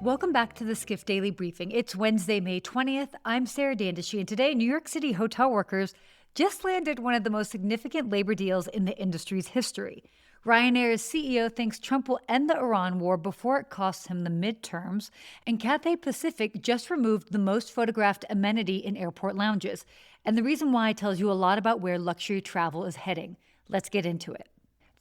Welcome back to the Skift Daily Briefing. It's Wednesday, May 20th. I'm Sarah Dandashy, and today New York City hotel workers just landed one of the most significant labor deals in the industry's history. Ryanair's CEO thinks Trump will end the Iran war before it costs him the midterms, and Cathay Pacific just removed the most photographed amenity in airport lounges. And the reason why tells you a lot about where luxury travel is heading. Let's get into it.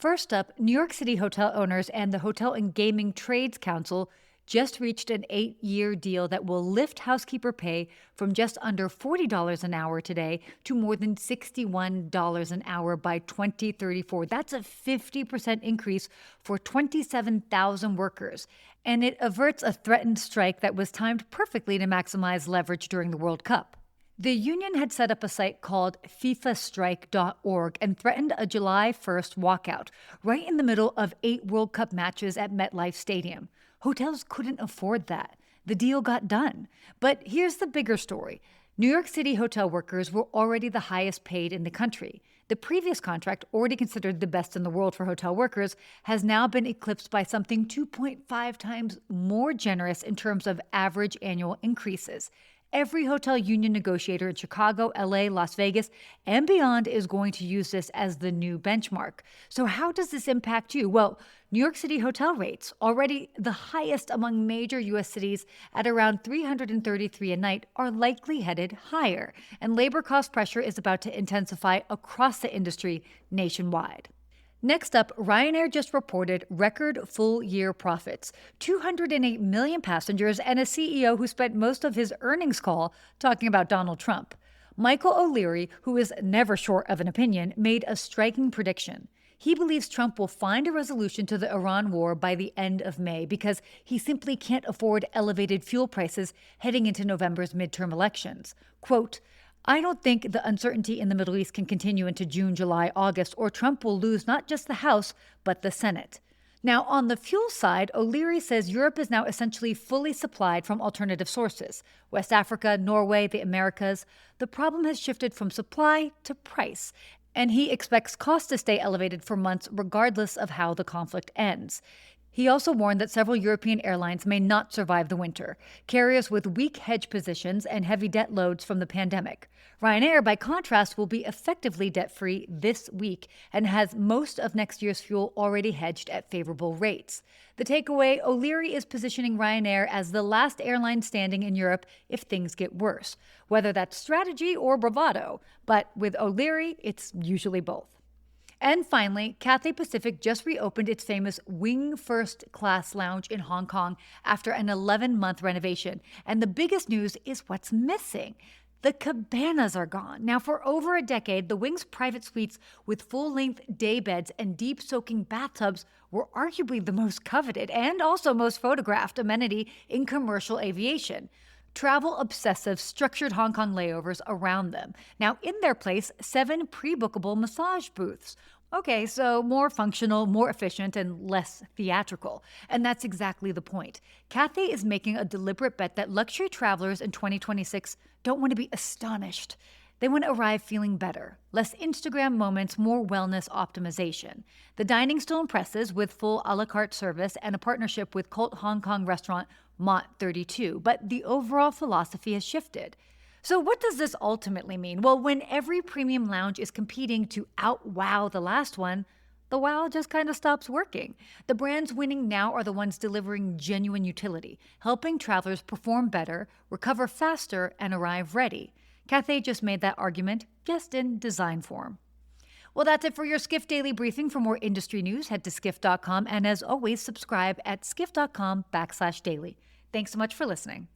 First up, New York City hotel owners and the Hotel and Gaming Trades Council just reached an 8-year deal that will lift housekeeper pay from just under $40 an hour today to more than $61 an hour by 2034. That's a 50% increase for 27,000 workers. And it averts a threatened strike that was timed perfectly to maximize leverage during the World Cup. The union had set up a site called fifastrike.org and threatened a July 1st walkout, right in the middle of 8 World Cup matches at MetLife Stadium. Hotels couldn't afford that. The deal got done. But here's the bigger story. New York City hotel workers were already the highest paid in the country. The previous contract, already considered the best in the world for hotel workers, has now been eclipsed by something 2.5 times more generous in terms of average annual increases. Every hotel union negotiator in Chicago, LA, Las Vegas, and beyond is going to use this as the new benchmark. So how does this impact you? Well, New York City hotel rates, already the highest among major U.S. cities at around $333 a night, are likely headed higher. And labor cost pressure is about to intensify across the industry nationwide. Next up, Ryanair just reported record full-year profits, 208 million passengers, and a CEO who spent most of his earnings call talking about Donald Trump. Michael O'Leary, who is never short of an opinion, made a striking prediction. He believes Trump will find a resolution to the Iran war by the end of May because he simply can't afford elevated fuel prices heading into November's midterm elections. Quote, "I don't think the uncertainty in the Middle East can continue into June, July, August, or Trump will lose not just the House, but the Senate." Now, on the fuel side, O'Leary says Europe is now essentially fully supplied from alternative sources. West Africa, Norway, the Americas. The problem has shifted from supply to price, and he expects costs to stay elevated for months regardless of how the conflict ends. He also warned that several European airlines may not survive the winter, carriers with weak hedge positions and heavy debt loads from the pandemic. Ryanair, by contrast, will be effectively debt-free this week and has most of next year's fuel already hedged at favorable rates. The takeaway, O'Leary is positioning Ryanair as the last airline standing in Europe if things get worse, whether that's strategy or bravado. But with O'Leary, it's usually both. And finally, Cathay Pacific just reopened its famous Wing First Class lounge in Hong Kong after an 11-month renovation. And the biggest news is what's missing. The cabanas are gone. Now, for over a decade, the Wing's private suites with full-length day beds and deep-soaking bathtubs were arguably the most coveted and also most photographed amenity in commercial aviation. Travel-obsessive structured Hong Kong layovers around them. Now, in their place, 7 pre-bookable massage booths. Okay, so more functional, more efficient, and less theatrical. And that's exactly the point. Cathay is making a deliberate bet that luxury travelers in 2026 don't want to be astonished. They want to arrive feeling better. Less Instagram moments, more wellness optimization. The dining still impresses with full a la carte service and a partnership with cult Hong Kong restaurant Mott 32, but the overall philosophy has shifted. So what does this ultimately mean? Well, when every premium lounge is competing to out-wow the last one, the wow just kind of stops working. The brands winning now are the ones delivering genuine utility, helping travelers perform better, recover faster, and arrive ready. Cathay just made that argument, just in design form. Well, that's it for your Skift Daily Briefing. For more industry news, head to skift.com. And as always, subscribe at skift.com/daily. Thanks so much for listening.